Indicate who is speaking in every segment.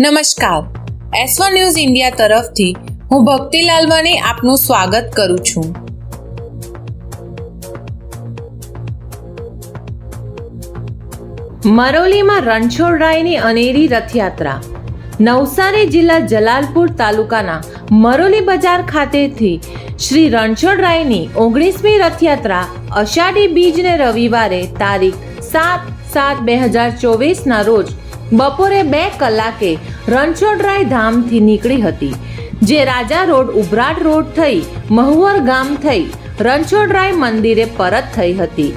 Speaker 1: નમસ્કાર, S1 news India તરફથી હું ભક્તિ લાલવાની આપનું સ્વાગત કરું છું. મરોલીમાં રણછોડરાયની અનેરી રથયાત્રા. નવસારી જિલ્લા જલાલપુર તાલુકાના મરોલી બજાર ખાતેથી શ્રી રણછોડરાયની 19મી રથયાત્રા અષાઢી બીજને રવિવારે તારીખ 7/7/2024 રોજ બપોરે 2 કલાકે રણછોડરાય ધામથી નીકળી હતી, જે રાજા રોડ ઉભરાટ રોડ થઈ મહુવર ગામ થઈ રણછોડરાય મંદિરે પરત થઈ હતી,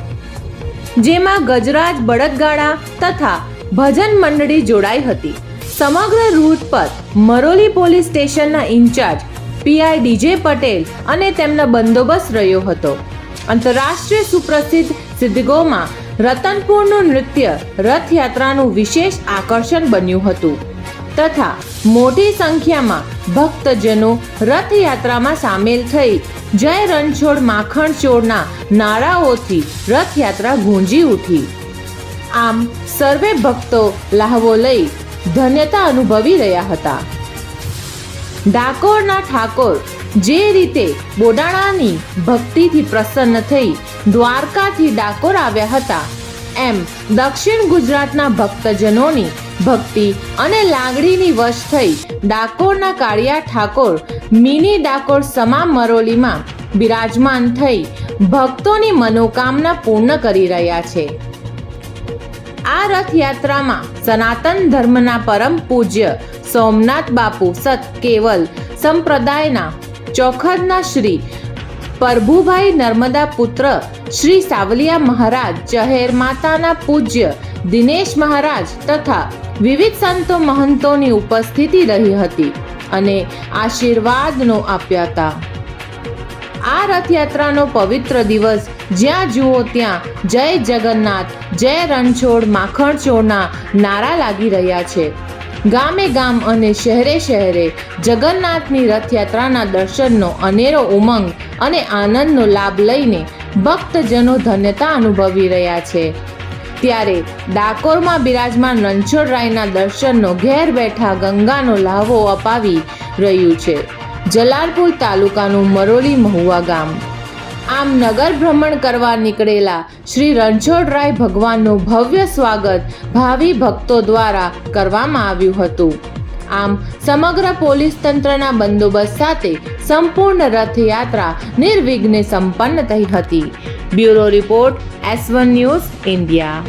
Speaker 1: જેમાં ગજરાજ બળદગાડા તથા ભજન મંડળી જોડાઈ હતી. સમગ્ર રૂટ પર મરોલી પોલીસ સ્ટેશનના ઇન્ચાર્જ પીઆઈ ડીજે પટેલ અને તેમનો બંદોબસ્ત રહ્યો હતો. આંતરરાષ્ટ્રીય સુપ્રસિદ્ધ સિદ્ધગોમાં રતનપુરનું નૃત્ય રથયાત્રાનું વિશેષ આકર્ષણ બન્યું હતું તથા મોટી સંખ્યામાં ભક્તજનો રથયાત્રામાં સામેલ થઈ જય રણછોડ માખણ ચોરના નારાઓથી રથયાત્રા ગુંજી ઉઠી. આમ સર્વે ભક્તો લાહવો લઈ ધન્યતા અનુભવી રહ્યા હતા. ડાકોરના ઠાકોર જે રીતે બોડાણાની ભક્તિથી પ્રસન્ન થઈ દ્વારકાથી ડાકોર આવ્યા હતા, એમ દક્ષિણ ગુજરાતના ભક્તજનોની ભક્તિ અને લાગણીની વશ થઈ ડાકોરના કાળિયા ઠાકોર મિની ડાકોર સમા મરોલીમાં બિરાજમાન થઈ ભક્તોની મનોકામના પૂર્ણ કરી રહ્યા છે. આ રથયાત્રામાં સનાતન ધર્મના પરમ પૂજ્ય સોમનાથ બાપુ સત કેવલ સંપ્રદાયના ચોખદના શ્રી પ્રભુભાઈ નર્મદા પુત્ર શ્રી સાવલિયા મહારાજ, ચહેર માતાના પૂજ્ય દિનેશ મહારાજ તથા વિવિધ સંતો મહંતોની ઉપસ્થિતિ રહી હતી અને આશીર્વાદનો આપ્યા હતા. આ રથયાત્રાનો પવિત્ર દિવસ જ્યાં જુઓ ત્યાં જય જગન્નાથ, જય રણછોડ માખણ ચોરના નારા લાગી રહ્યા છે. ગામે ગામ અને શહેરે શહેરે જગન્નાથની રથયાત્રાના દર્શનનો અનેરો ઉમંગ અને આનંદનો લાભ લઈને ભક્તજનો ધન્યતા અનુભવી રહ્યા છે. ત્યારે ડાકોરમાં બિરાજમાન રણછોડરાયના દર્શનનો ઘેર બેઠા ગંગાનો લાહવો અપાવી રહ્યું છે જલાલપુર તાલુકાનું મરોલી મહુવા ગામ. આમ નગર ભ્રમણ કરવા નીકળેલા શ્રી રણછોડરાય ભગવાનનું ભવ્ય સ્વાગત ભાવિ ભક્તો દ્વારા કરવામાં આવ્યું હતું. આમ સમગ્ર પોલીસ તંત્રના બંદોબસ્ત સાથે સંપૂર્ણ રથયાત્રા નિર્વિઘ્ને સંપન્ન થઈ હતી. Bureau report S1 news India.